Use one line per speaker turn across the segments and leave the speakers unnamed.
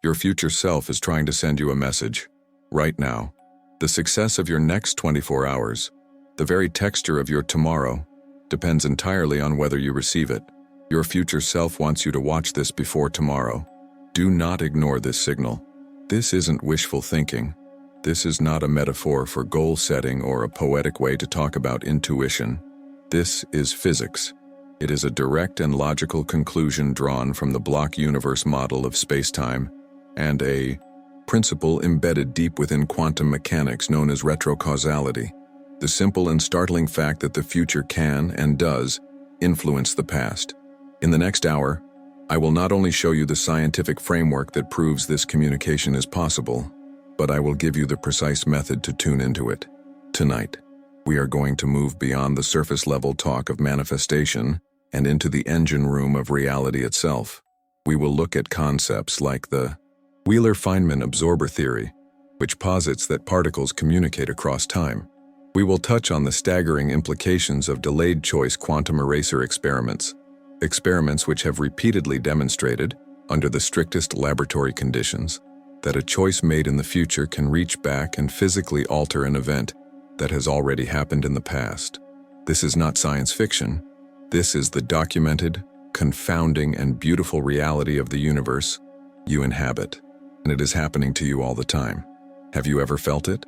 Your future self is trying to send you a message. Right now. The success of your next 24 hours, the very texture of your tomorrow, depends entirely on whether you receive it. Your future self wants you to watch this before tomorrow. Do not ignore this signal. This isn't wishful thinking. This is not a metaphor for goal setting or a poetic way to talk about intuition. This is physics. It is a direct and logical conclusion drawn from the block universe model of space-time and a principle embedded deep within quantum mechanics known as retrocausality, the simple and startling fact that the future can and does influence the past. In the next hour, I will not only show you the scientific framework that proves this communication is possible, but I will give you the precise method to tune into it. Tonight, we are going to move beyond the surface-level talk of manifestation and into the engine room of reality itself. We will look at concepts like the Wheeler-Feynman absorber theory, which posits that particles communicate across time. We will touch on the staggering implications of delayed choice quantum eraser experiments which have repeatedly demonstrated, under the strictest laboratory conditions, that a choice made in the future can reach back and physically alter an event that has already happened in the past. This is not science fiction. This is the documented, confounding, and beautiful reality of the universe you inhabit, and it is happening to you all the time. Have you ever felt it?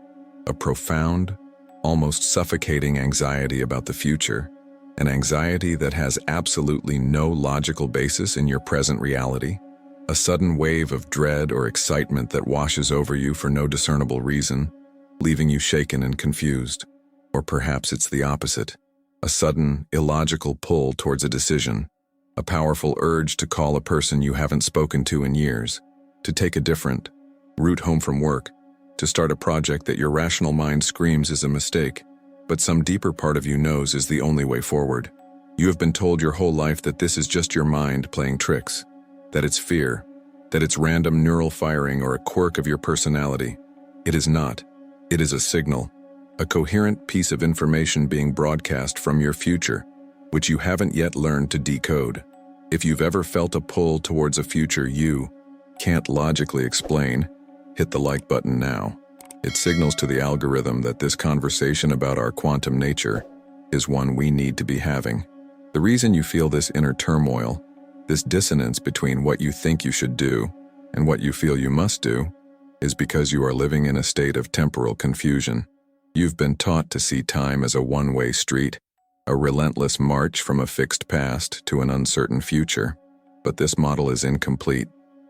A profound, almost suffocating anxiety about the future, an anxiety that has absolutely no logical basis in your present reality? A sudden wave of dread or excitement that washes over you for no discernible reason, leaving you shaken and confused. Or perhaps it's the opposite, a sudden, illogical pull towards a decision, a powerful urge to call a person you haven't spoken to in years, to take a different route home from work, to start a project that your rational mind screams is a mistake, but some deeper part of you knows is the only way forward. You have been told your whole life that this is just your mind playing tricks, that it's fear, that it's random neural firing or a quirk of your personality. It is not. It is a signal, a coherent piece of information being broadcast from your future, which you haven't yet learned to decode. If you've ever felt a pull towards a future you can't logically explain, hit the like button now. It signals to the algorithm that this conversation about our quantum nature is one we need to be having. The reason you feel this inner turmoil, this dissonance between what you think you should do and what you feel you must do, is because you are living in a state of temporal confusion. You've been taught to see time as a one-way street, a relentless march from a fixed past to an uncertain future. But this model is incomplete.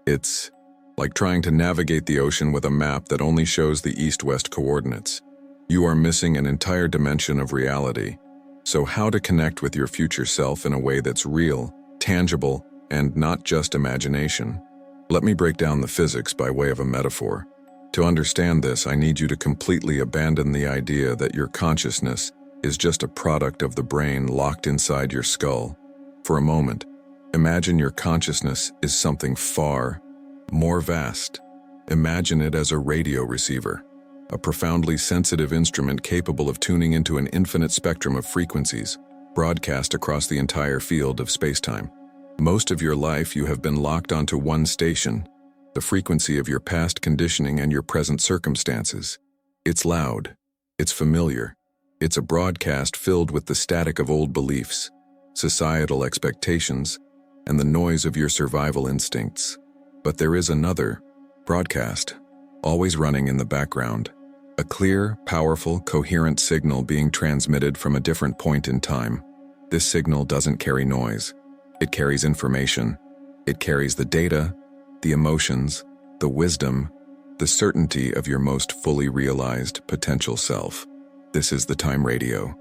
It's like trying to navigate the ocean with a map that only shows the east-west coordinates. You are missing an entire dimension of reality. So how to connect with your future self in a way that's real, tangible, and not just imagination? Let me break down the physics by way of a metaphor. To understand this, I need you to completely abandon the idea that your consciousness is just a product of the brain locked inside your skull. For a moment, imagine your consciousness is something far more vast. Imagine it as a radio receiver, a profoundly sensitive instrument capable of tuning into an infinite spectrum of frequencies, broadcast across the entire field of spacetime. Most of your life you have been locked onto one station, the frequency of your past conditioning and your present circumstances. It's loud, it's familiar, it's a broadcast filled with the static of old beliefs, societal expectations, and the noise of your survival instincts. But there is another broadcast, always running in the background, a clear, powerful, coherent signal being transmitted from a different point in time. This signal doesn't carry noise. It carries information. It carries the data, the emotions, the wisdom, the certainty of your most fully realized potential self. This is the time radio,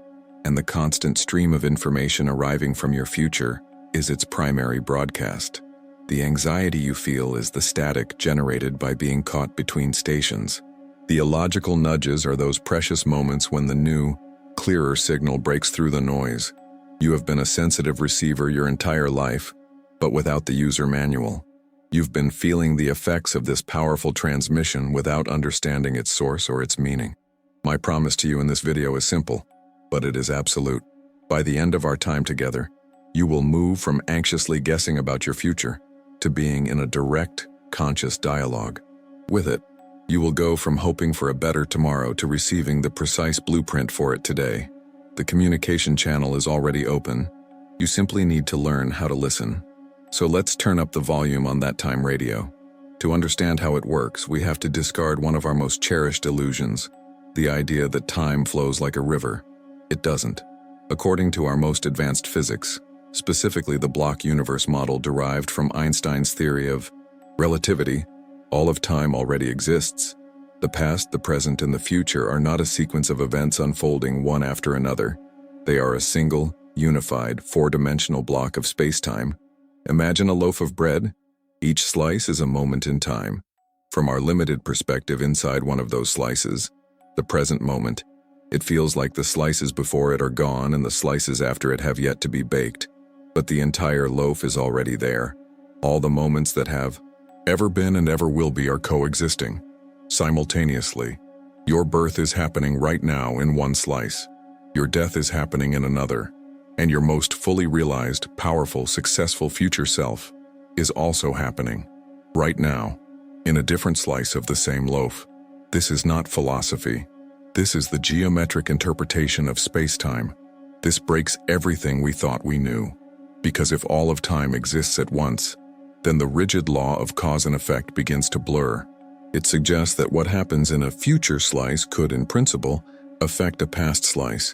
and the constant stream of information arriving from your future is its primary broadcast. The anxiety you feel is the static generated by being caught between stations. The illogical nudges are those precious moments when the new, clearer signal breaks through the noise. You have been a sensitive receiver your entire life, but without the user manual. You've been feeling the effects of this powerful transmission without understanding its source or its meaning. My promise to you in this video is simple, but it is absolute. By the end of our time together, you will move from anxiously guessing about your future to being in a direct, conscious dialogue. With it, you will go from hoping for a better tomorrow to receiving the precise blueprint for it today. The communication channel is already open. You simply need to learn how to listen. So let's turn up the volume on that time radio. To understand how it works, we have to discard one of our most cherished illusions, the idea that time flows like a river. It doesn't. According to our most advanced physics, specifically the block universe model derived from Einstein's theory of relativity, all of time already exists. The past, the present, and the future are not a sequence of events unfolding one after another. They are a single, unified, four-dimensional block of space-time. Imagine a loaf of bread. Each slice is a moment in time. From our limited perspective inside one of those slices, the present moment, it feels like the slices before it are gone and the slices after it have yet to be baked. But the entire loaf is already there. All the moments that have ever been and ever will be are coexisting. Simultaneously, your birth is happening right now in one slice. Your death is happening in another. And your most fully realized, powerful, successful future self is also happening right now in a different slice of the same loaf. This is not philosophy. This is the geometric interpretation of space-time. This breaks everything we thought we knew. Because if all of time exists at once, then the rigid law of cause and effect begins to blur. It suggests that what happens in a future slice could, in principle, affect a past slice.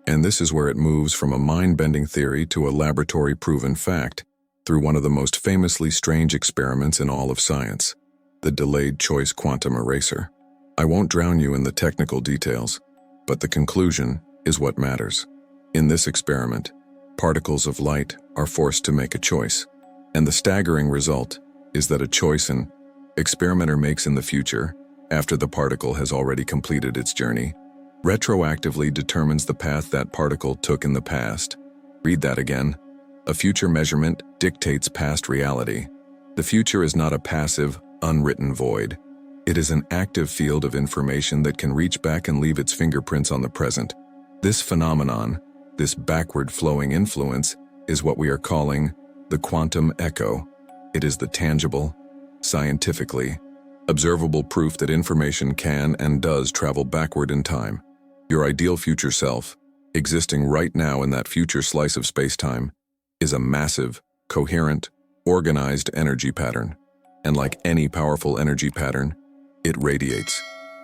And this is where it moves from a mind-bending theory to a laboratory-proven fact through one of the most famously strange experiments in all of science, the delayed choice quantum eraser. I won't drown you in the technical details, but the conclusion is what matters. In this experiment, particles of light are forced to make a choice, and the staggering result is that a choice an experimenter makes in the future, after the particle has already completed its journey, retroactively determines the path that particle took in the past. Read that again. A future measurement dictates past reality. The future is not a passive, unwritten void. It is an active field of information that can reach back and leave its fingerprints on the present. This phenomenon, this backward-flowing influence, is what we are calling the quantum echo. It is the tangible, scientifically observable proof that information can and does travel backward in time. Your ideal future self, existing right now in that future slice of space-time, is a massive, coherent, organized energy pattern. And like any powerful energy pattern, it radiates,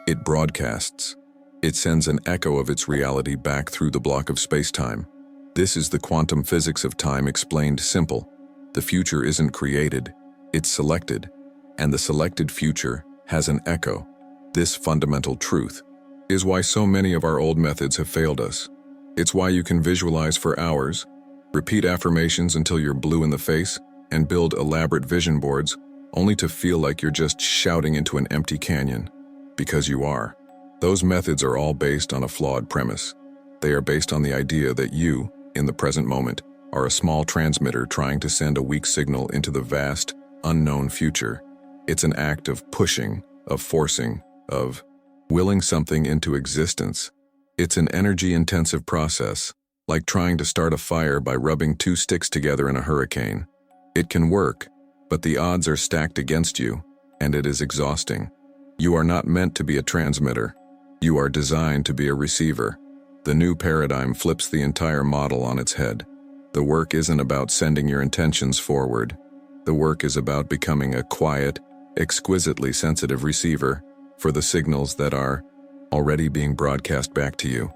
it broadcasts, it sends an echo of its reality back through the block of space-time. This is the quantum physics of time explained simple. The future isn't created, it's selected, and the selected future has an echo. This fundamental truth is why so many of our old methods have failed us. It's why you can visualize for hours, repeat affirmations until you're blue in the face, and build elaborate vision boards only to feel like you're just shouting into an empty canyon. Because you are. Those methods are all based on a flawed premise. They are based on the idea that you, in the present moment, are a small transmitter trying to send a weak signal into the vast, unknown future. It's an act of pushing, of forcing, of willing something into existence. It's an energy-intensive process, like trying to start a fire by rubbing two sticks together in a hurricane. It can work, but the odds are stacked against you, and it is exhausting. You are not meant to be a transmitter. You are designed to be a receiver. The new paradigm flips the entire model on its head. The work isn't about sending your intentions forward. The work is about becoming a quiet, exquisitely sensitive receiver for the signals that are already being broadcast back to you.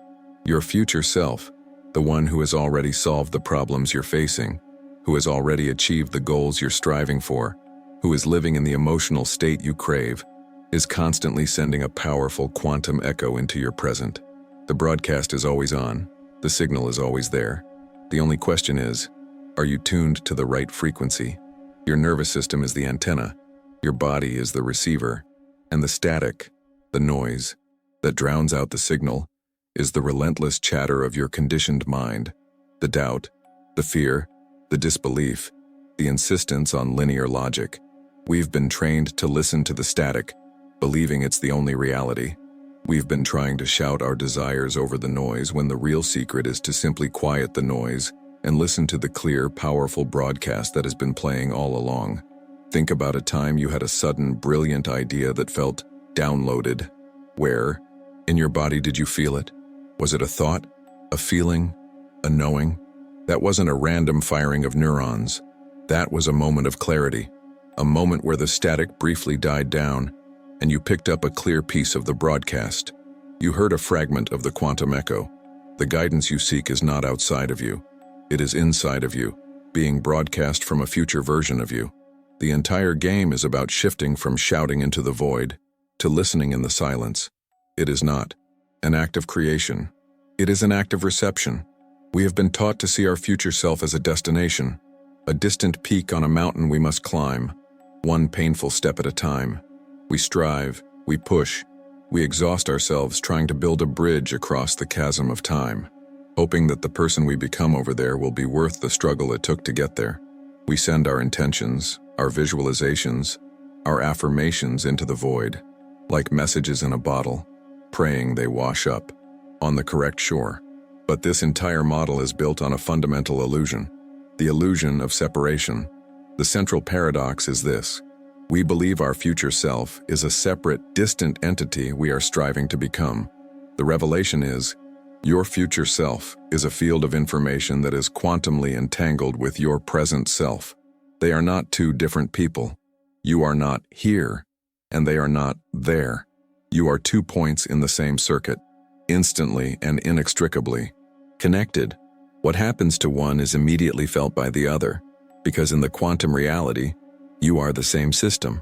Your future self, the one who has already solved the problems you're facing, who has already achieved the goals you're striving for, who is living in the emotional state you crave, is constantly sending a powerful quantum echo into your present. The broadcast is always on. The signal is always there. The only question is, are you tuned to the right frequency? Your nervous system is the antenna. Your body is the receiver. And the static, the noise, that drowns out the signal, is the relentless chatter of your conditioned mind. The doubt, the fear, the disbelief, the insistence on linear logic. We've been trained to listen to the static, believing it's the only reality. We've been trying to shout our desires over the noise when the real secret is to simply quiet the noise and listen to the clear, powerful broadcast that has been playing all along. Think about a time you had a sudden, brilliant idea that felt downloaded. Where, in your body, did you feel it? Was it a thought, a feeling, a knowing? That wasn't a random firing of neurons. That was a moment of clarity, a moment where the static briefly died down, and you picked up a clear piece of the broadcast. You heard a fragment of the quantum echo. The guidance you seek is not outside of you. It is inside of you, being broadcast from a future version of you. The entire game is about shifting from shouting into the void to listening in the silence. It is not an act of creation. It is an act of reception. We have been taught to see our future self as a destination, a distant peak on a mountain we must climb, one painful step at a time. We strive, we push, we exhaust ourselves trying to build a bridge across the chasm of time, hoping that the person we become over there will be worth the struggle it took to get there. We send our intentions, our visualizations, our affirmations into the void, like messages in a bottle, praying they wash up on the correct shore. But this entire model is built on a fundamental illusion, the illusion of separation. The central paradox is this: we believe our future self is a separate, distant entity we are striving to become. The revelation is, your future self is a field of information that is quantumly entangled with your present self. They are not two different people. You are not here, and they are not there. You are 2 points in the same circuit, instantly and inextricably connected. What happens to one is immediately felt by the other, because in the quantum reality, you are the same system.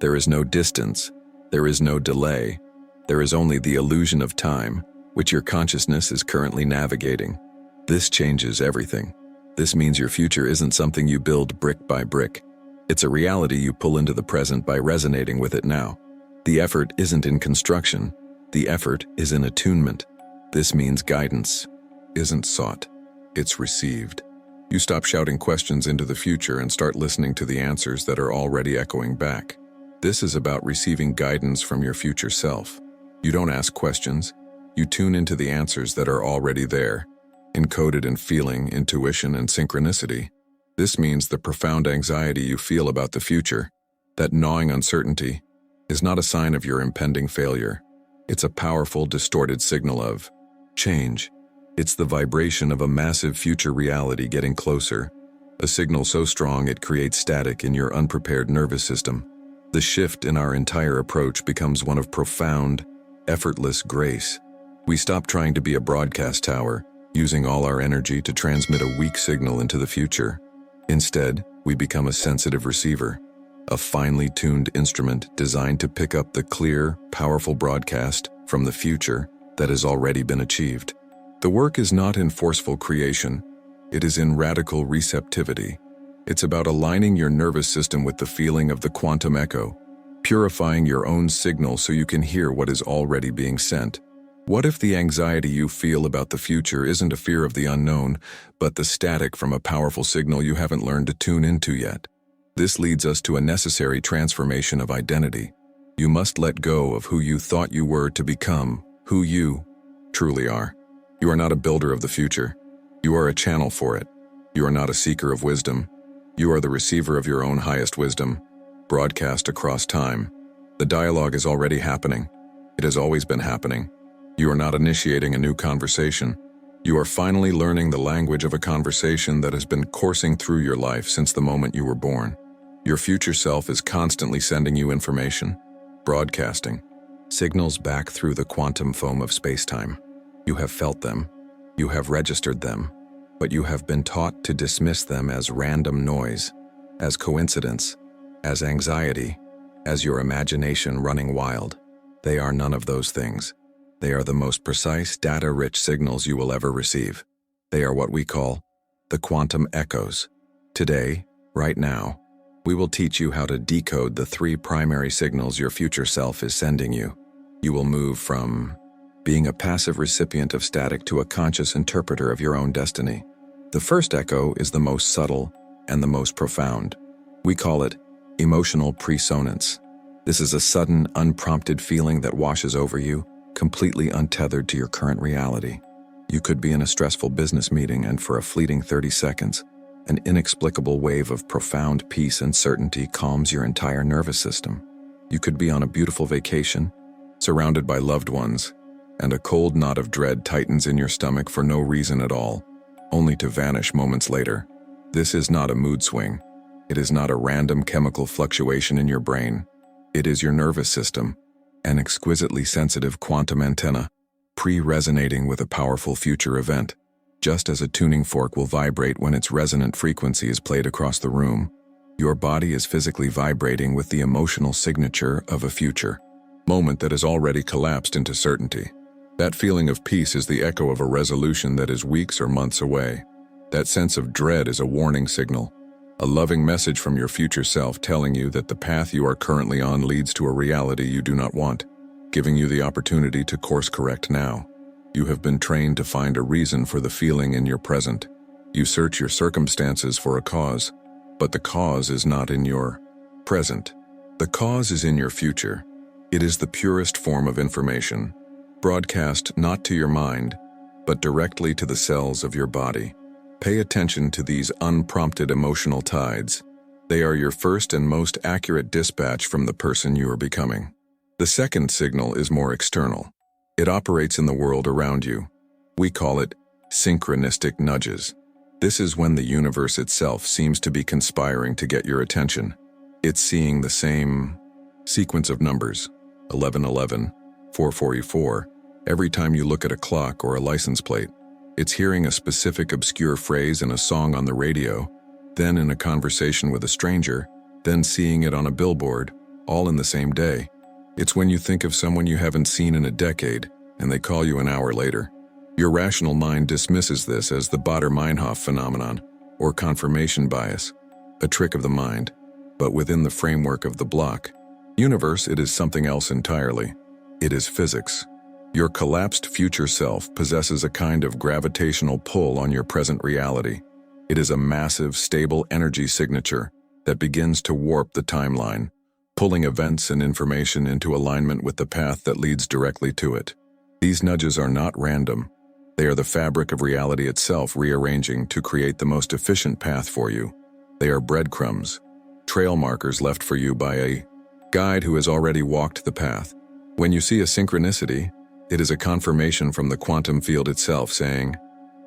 There is no distance, there is no delay, there is only the illusion of time, which your consciousness is currently navigating. This changes everything. This means your future isn't something you build brick by brick. It's a reality you pull into the present by resonating with it now. The effort isn't in construction, the effort is in attunement. This means guidance isn't sought, it's received. You stop shouting questions into the future and start listening to the answers that are already echoing back. This is about receiving guidance from your future self. You don't ask questions, you tune into the answers that are already there, encoded in feeling, intuition, and synchronicity. This means the profound anxiety you feel about the future, that gnawing uncertainty, is not a sign of your impending failure. It's a powerful, distorted signal of change. It's the vibration of a massive future reality getting closer, a signal so strong it creates static in your unprepared nervous system. The shift in our entire approach becomes one of profound, effortless grace. We stop trying to be a broadcast tower, using all our energy to transmit a weak signal into the future. Instead, we become a sensitive receiver, a finely tuned instrument designed to pick up the clear, powerful broadcast from the future that has already been achieved. The work is not in forceful creation, it is in radical receptivity. It's about aligning your nervous system with the feeling of the quantum echo, purifying your own signal so you can hear what is already being sent. What if the anxiety you feel about the future isn't a fear of the unknown, but the static from a powerful signal you haven't learned to tune into yet? This leads us to a necessary transformation of identity. You must let go of who you thought you were to become who you truly are. You are not a builder of the future. You are a channel for it. You are not a seeker of wisdom. You are the receiver of your own highest wisdom, broadcast across time. The dialogue is already happening. It has always been happening. You are not initiating a new conversation. You are finally learning the language of a conversation that has been coursing through your life since the moment you were born. Your future self is constantly sending you information, broadcasting, signals back through the quantum foam of space-time. You have felt them, you have registered them, but you have been taught to dismiss them as random noise, as coincidence, as anxiety, as your imagination running wild. They are none of those things. They are the most precise, data-rich signals you will ever receive. They are what we call the quantum echoes. Today, right now, we will teach you how to decode the 3 primary signals your future self is sending you. You will move from being a passive recipient of static to a conscious interpreter of your own destiny. The first echo is the most subtle and the most profound. We call it emotional pre-sonance. This is a sudden, unprompted feeling that washes over you, completely untethered to your current reality. You could be in a stressful business meeting, and for a fleeting 30 seconds, An inexplicable wave of profound peace and certainty calms your entire nervous system. You could be on a beautiful vacation, surrounded by loved ones, and a cold knot of dread tightens in your stomach for no reason at all, only to vanish moments later. This is not a mood swing. It is not a random chemical fluctuation in your brain. It is your nervous system, an exquisitely sensitive quantum antenna, pre-resonating with a powerful future event. Just as a tuning fork will vibrate when its resonant frequency is played across the room, your body is physically vibrating with the emotional signature of a future moment that has already collapsed into certainty. That feeling of peace is the echo of a resolution that is weeks or months away. That sense of dread is a warning signal, a loving message from your future self telling you that the path you are currently on leads to a reality you do not want, giving you the opportunity to course correct now. You have been trained to find a reason for the feeling in your present. You search your circumstances for a cause, but the cause is not in your present. The cause is in your future. It is the purest form of information, broadcast not to your mind, but directly to the cells of your body. Pay attention to these unprompted emotional tides. They are your first and most accurate dispatch from the person you are becoming. The second signal is more external. It operates in the world around you. We call it synchronistic nudges. This is when the universe itself seems to be conspiring to get your attention. It's seeing the same sequence of numbers, 1111, 444, every time you look at a clock or a license plate. It's hearing a specific obscure phrase in a song on the radio, then in a conversation with a stranger, then seeing it on a billboard, all in the same day. It's when you think of someone you haven't seen in a decade, and they call you an hour later. Your rational mind dismisses this as the Baader-Meinhof phenomenon, or confirmation bias, a trick of the mind. But within the framework of the block universe, it is something else entirely. It is physics. Your collapsed future self possesses a kind of gravitational pull on your present reality. It is a massive, stable energy signature that begins to warp the timeline, pulling events and information into alignment with the path that leads directly to it. These nudges are not random. They are the fabric of reality itself rearranging to create the most efficient path for you. They are breadcrumbs, trail markers left for you by a guide who has already walked the path. When you see a synchronicity, it is a confirmation from the quantum field itself saying,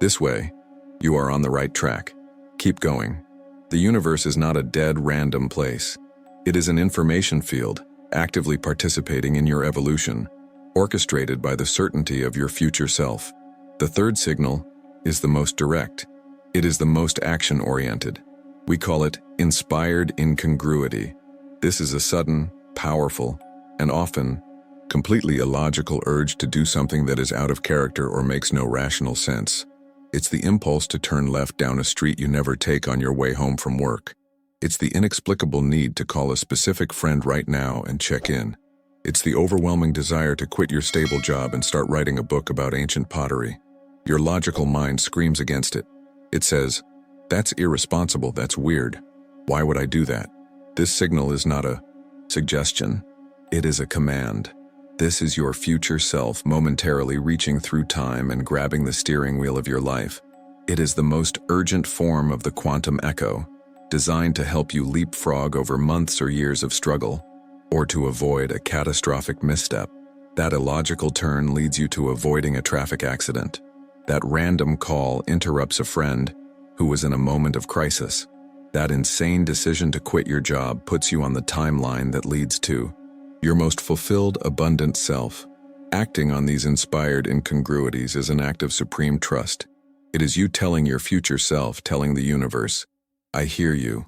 "This way, you are on the right track. Keep going." The universe is not a dead, random place. It is an information field, actively participating in your evolution, orchestrated by the certainty of your future self. The third signal is the most direct. It is the most action-oriented. We call it Inspired Incongruity. This is a sudden, powerful, and often completely illogical urge to do something that is out of character or makes no rational sense. It's the impulse to turn left down a street you never take on your way home from work. It's the inexplicable need to call a specific friend right now and check in. It's the overwhelming desire to quit your stable job and start writing a book about ancient pottery. Your logical mind screams against it. It says, "That's irresponsible, that's weird. Why would I do that?" This signal is not a suggestion. It is a command. This is your future self momentarily reaching through time and grabbing the steering wheel of your life. It is the most urgent form of the quantum echo, designed to help you leapfrog over months or years of struggle, or to avoid a catastrophic misstep. That illogical turn leads you to avoiding a traffic accident. That random call interrupts a friend who was in a moment of crisis. That insane decision to quit your job puts you on the timeline that leads to your most fulfilled, abundant self. Acting on these inspired incongruities is an act of supreme trust. It is you telling your future self, telling the universe, "I hear you.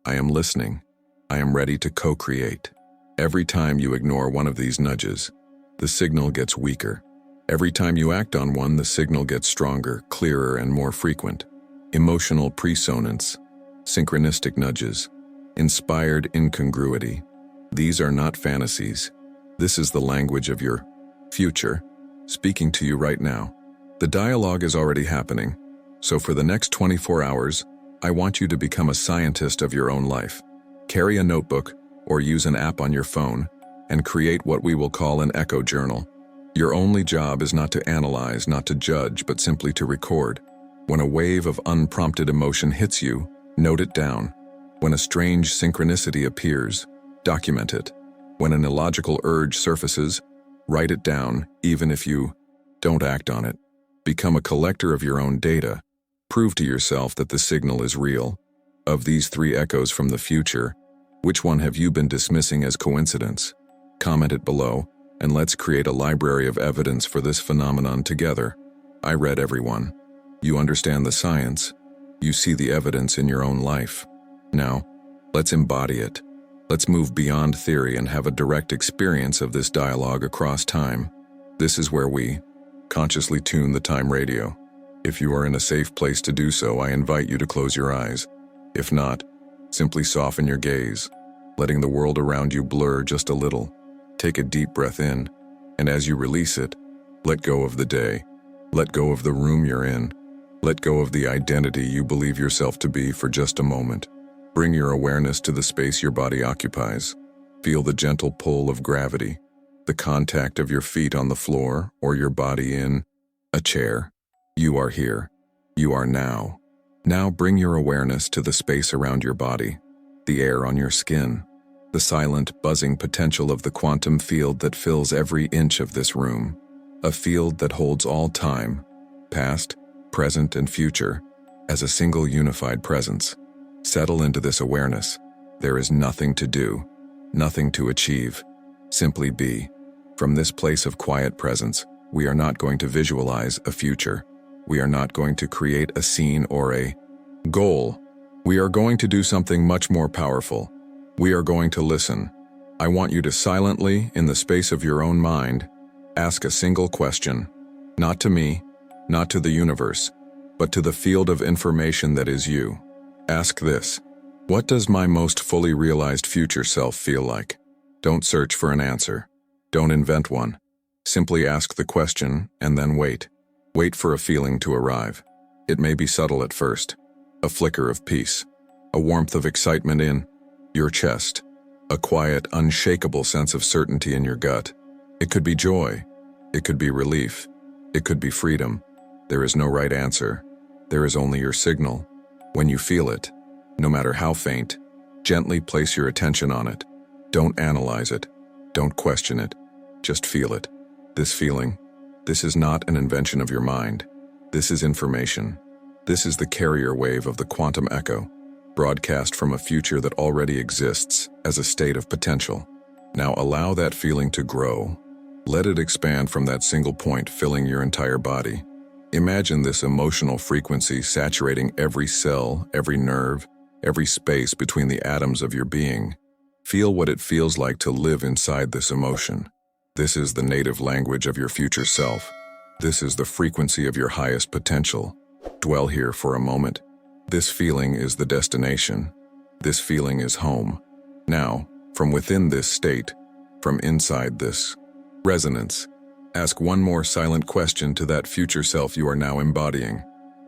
I am listening. I am ready to co-create." Every time you ignore one of these nudges, the signal gets weaker. Every time you act on one, the signal gets stronger, clearer, and more frequent. Emotional pre-sonance, synchronistic nudges, inspired incongruity. These are not fantasies. This is the language of your future, speaking to you right now. The dialogue is already happening, so for the next 24 hours, I want you to become a scientist of your own life. Carry a notebook or use an app on your phone and create what we will call an echo journal. Your only job is not to analyze, not to judge, but simply to record. When a wave of unprompted emotion hits you, Note it down. When a strange synchronicity appears, document it. When an illogical urge surfaces, write it down, even if you don't act on it. Become a collector of your own data. Prove to yourself that the signal is real. Of these 3 echoes from the future, which one have you been dismissing as coincidence? Comment it below, and let's create a library of evidence for this phenomenon together. I read every one. You understand the science. You see the evidence in your own life. Now, let's embody it. Let's move beyond theory and have a direct experience of this dialogue across time. This is where we consciously tune the time radio. If you are in a safe place to do so, I invite you to close your eyes. If not, simply soften your gaze, letting the world around you blur just a little. Take a deep breath in, and as you release it, let go of the day. Let go of the room you're in. Let go of the identity you believe yourself to be for just a moment. Bring your awareness to the space your body occupies. Feel the gentle pull of gravity, the contact of your feet on the floor or your body in a chair. You are here. You are now. Now bring your awareness to the space around your body, the air on your skin, the silent, buzzing potential of the quantum field that fills every inch of this room. A field that holds all time, past, present, and future, as a single unified presence. Settle into this awareness. There is nothing to do, nothing to achieve. Simply be. From this place of quiet presence, we are not going to visualize a future. We are not going to create a scene or a goal. We are going to do something much more powerful. We are going to listen. I want you to silently, in the space of your own mind, ask a single question. Not to me, not to the universe, but to the field of information that is you. Ask this: what does my most fully realized future self feel like? Don't search for an answer. Don't invent one. Simply ask the question and then wait. Wait for a feeling to arrive. It may be subtle at first. A flicker of peace. A warmth of excitement in your chest. A quiet, unshakable sense of certainty in your gut. It could be joy. It could be relief. It could be freedom. There is no right answer. There is only your signal. When you feel it, no matter how faint, gently place your attention on it. Don't analyze it. Don't question it. Just feel it. This feeling, this is not an invention of your mind. This is information. This is the carrier wave of the quantum echo, broadcast from a future that already exists as a state of potential. Now allow that feeling to grow. Let it expand from that single point, filling your entire body. Imagine this emotional frequency saturating every cell, every nerve, every space between the atoms of your being. Feel what it feels like to live inside this emotion. This is the native language of your future self. This is the frequency of your highest potential. Dwell here for a moment. This feeling is the destination. This feeling is home. Now, from within this state, from inside this resonance, ask one more silent question to that future self you are now embodying.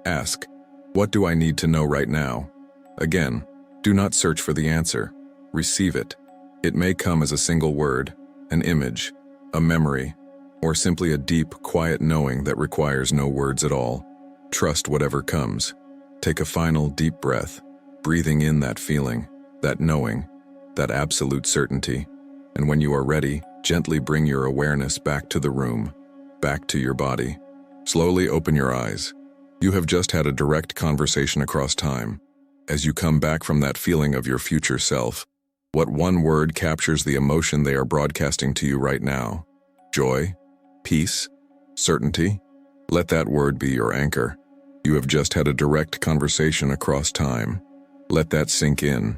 Ask, what do I need to know right now? Again, do not search for the answer. Receive it. It may come as a single word, an image, a memory, or simply a deep, quiet knowing that requires no words at all. Trust whatever comes. Take a final deep breath, breathing in that feeling, that knowing, that absolute certainty. And when you are ready, gently bring your awareness back to the room, back to your body. Slowly open your eyes. You have just had a direct conversation across time. As you come back from that feeling of your future self, what one word captures the emotion they are broadcasting to you right now? Joy? Peace? Certainty? Let that word be your anchor. You have just had a direct conversation across time. Let that sink in.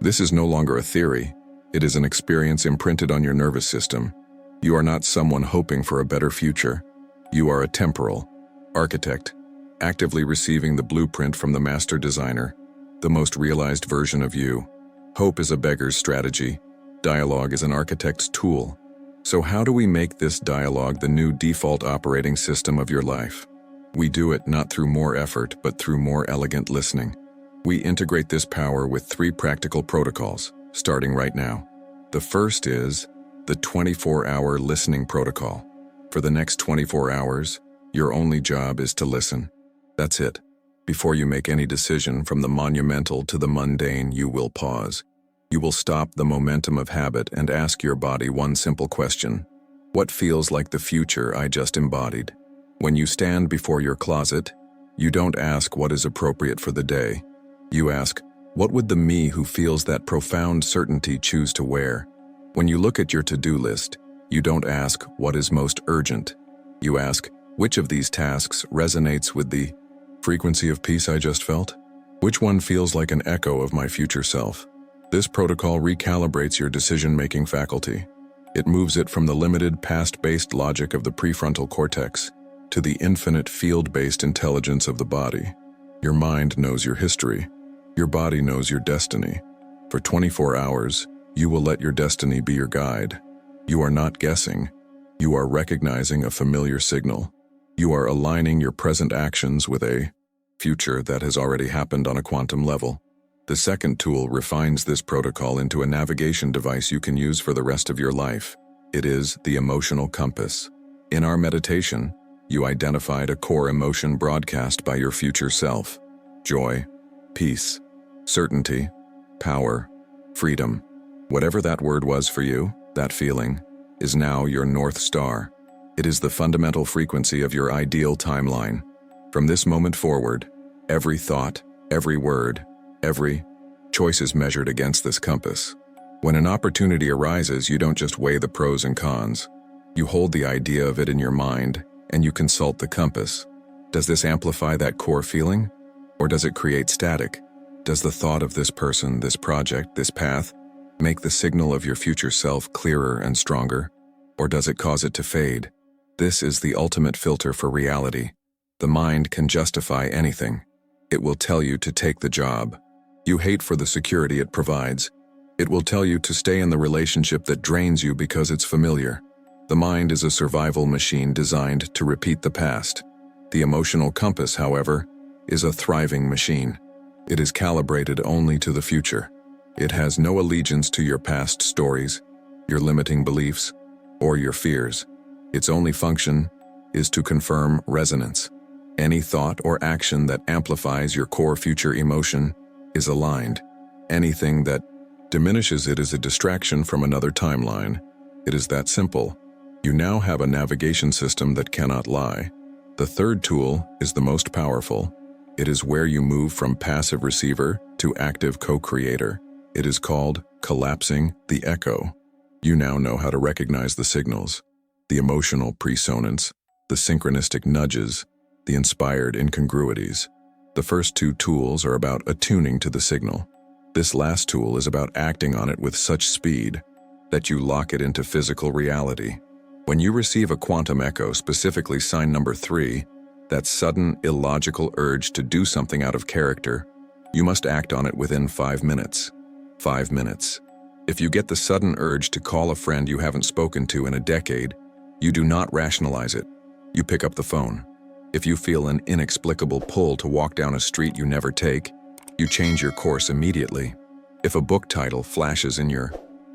This is no longer a theory. It is an experience imprinted on your nervous system. You are not someone hoping for a better future. You are a temporal architect, actively receiving the blueprint from the master designer, the most realized version of you. Hope is a beggar's strategy. Dialogue is an architect's tool. So how do we make this dialogue the new default operating system of your life? We do it not through more effort, but through more elegant listening. We integrate this power with 3 practical protocols, starting right now. The first is the 24-hour listening protocol. For the next 24 hours, your only job is to listen. That's it. Before you make any decision, from the monumental to the mundane, you will pause. You will stop the momentum of habit and ask your body one simple question. What feels like the future I just embodied? When you stand before your closet, you don't ask what is appropriate for the day. You ask, what would the me who feels that profound certainty choose to wear? When you look at your to-do list, you don't ask what is most urgent. You ask, which of these tasks resonates with the frequency of peace I just felt? Which one feels like an echo of my future self? This protocol recalibrates your decision-making faculty. It moves it from the limited past-based logic of the prefrontal cortex to the infinite field-based intelligence of the body. Your mind knows your history. Your body knows your destiny. For 24 hours, you will let your destiny be your guide. You are not guessing. You are recognizing a familiar signal. You are aligning your present actions with a future that has already happened on a quantum level. The second tool refines this protocol into a navigation device you can use for the rest of your life. It is the emotional compass. In our meditation, you identified a core emotion broadcast by your future self: joy, peace, certainty, power, freedom. Whatever that word was for you, that feeling, is now your North Star. It is the fundamental frequency of your ideal timeline. From this moment forward, every thought, every word, every choice is measured against this compass. When an opportunity arises, you don't just weigh the pros and cons. You hold the idea of it in your mind, and you consult the compass. Does this amplify that core feeling? Or does it create static? Does the thought of this person, this project, this path, make the signal of your future self clearer and stronger? Or does it cause it to fade? This is the ultimate filter for reality. The mind can justify anything. It will tell you to take the job you hate for the security it provides. It will tell you to stay in the relationship that drains you because it's familiar. The mind is a survival machine designed to repeat the past. The emotional compass, however, is a thriving machine. It is calibrated only to the future. It has no allegiance to your past stories, your limiting beliefs, or your fears. Its only function is to confirm resonance. Any thought or action that amplifies your core future emotion is aligned. Anything that diminishes it is a distraction from another timeline. It is that simple. You now have a navigation system that cannot lie. The third tool is the most powerful. It is where you move from passive receiver to active co-creator. It is called collapsing the echo. You now know how to recognize the signals, the emotional pre-sonance, the synchronistic nudges, the inspired incongruities. The first two tools are about attuning to the signal. This last tool is about acting on it with such speed that you lock it into physical reality. When you receive a quantum echo, specifically sign number 3, that sudden, illogical urge to do something out of character, you must act on it within 5 minutes. 5 minutes. If you get the sudden urge to call a friend you haven't spoken to in a decade, you do not rationalize it. You pick up the phone. If you feel an inexplicable pull to walk down a street you never take, you change your course immediately. If a book title flashes in your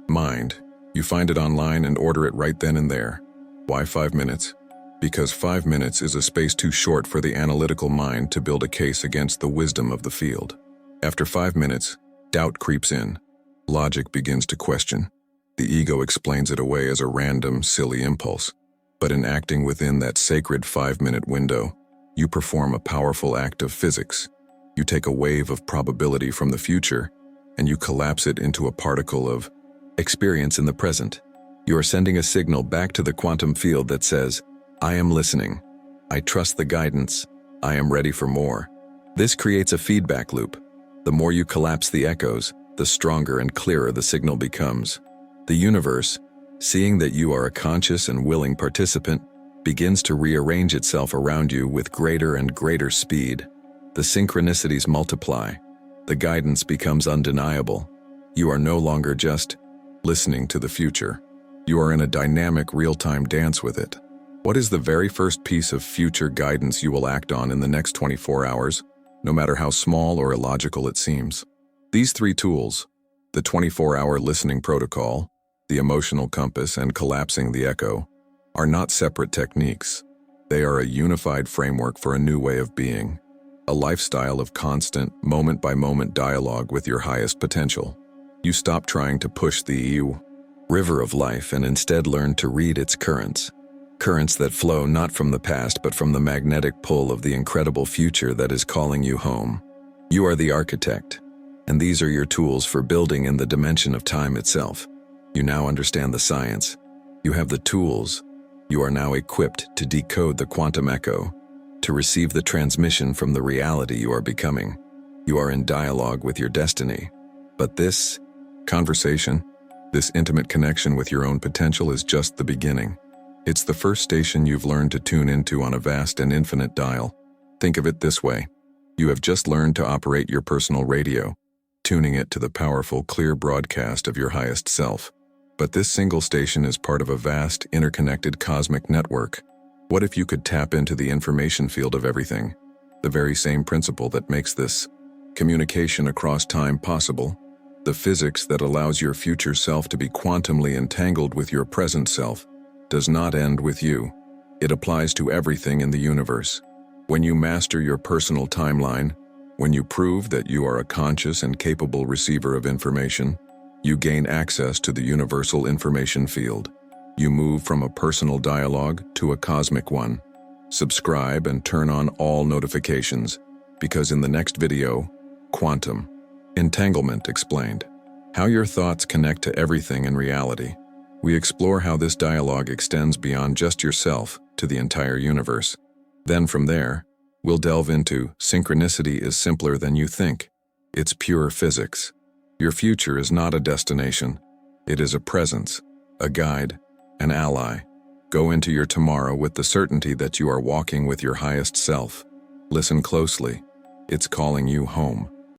mind, you find it online and order it right then and there. Why 5 minutes? Because 5 minutes is a space too short for the analytical mind to build a case against the wisdom of the field. After 5 minutes, doubt creeps in. Logic begins to question. The ego explains it away as a random, silly impulse. But in acting within that sacred 5-minute window, you perform a powerful act of physics. You take a wave of probability from the future, and you collapse it into a particle of experience in the present. You are sending a signal back to the quantum field that says, I am listening. I trust the guidance. I am ready for more. This creates a feedback loop. The more you collapse the echoes, the stronger and clearer the signal becomes. The universe, seeing that you are a conscious and willing participant, begins to rearrange itself around you with greater and greater speed. The synchronicities multiply. The guidance becomes undeniable. You are no longer just listening to the future. You are in a dynamic real-time dance with it. What is the very first piece of future guidance you will act on in the next 24 hours, no matter how small or illogical it seems? These 3 tools, the 24-hour listening protocol, the emotional compass, and collapsing the echo, are not separate techniques. They are a unified framework for a new way of being. a lifestyle of constant, moment-by-moment dialogue with your highest potential. You stop trying to push the river of life and instead learn to read its currents. Currents that flow not from the past but from the magnetic pull of the incredible future that is calling you home. You are the architect, and these are your tools for building in the dimension of time itself. You now understand the science. You have the tools. You are now equipped to decode the quantum echo, to receive the transmission from the reality you are becoming. You are in dialogue with your destiny. But this conversation, this intimate connection with your own potential is just the beginning. It's the first station you've learned to tune into on a vast and infinite dial. Think of it this way. You have just learned to operate your personal radio, tuning it to the powerful, clear broadcast of your highest self. But this single station is part of a vast, interconnected cosmic network. What if you could tap into the information field of everything? The very same principle that makes this communication across time possible, the physics that allows your future self to be quantumly entangled with your present self, does not end with you. It applies to everything in the universe. When you master your personal timeline, when you prove that you are a conscious and capable receiver of information, you gain access to the universal information field. You move from a personal dialogue to a cosmic one. Subscribe and turn on all notifications, because in the next video, Quantum Entanglement Explained. How your thoughts connect to everything in reality. We explore how this dialogue extends beyond just yourself to the entire universe. Then from there, we'll delve into synchronicity is simpler than you think. It's pure physics. Your future is not a destination. It is a presence, a guide, an ally. Go into your tomorrow with the certainty that you are walking with your highest self. Listen closely. It's calling you home.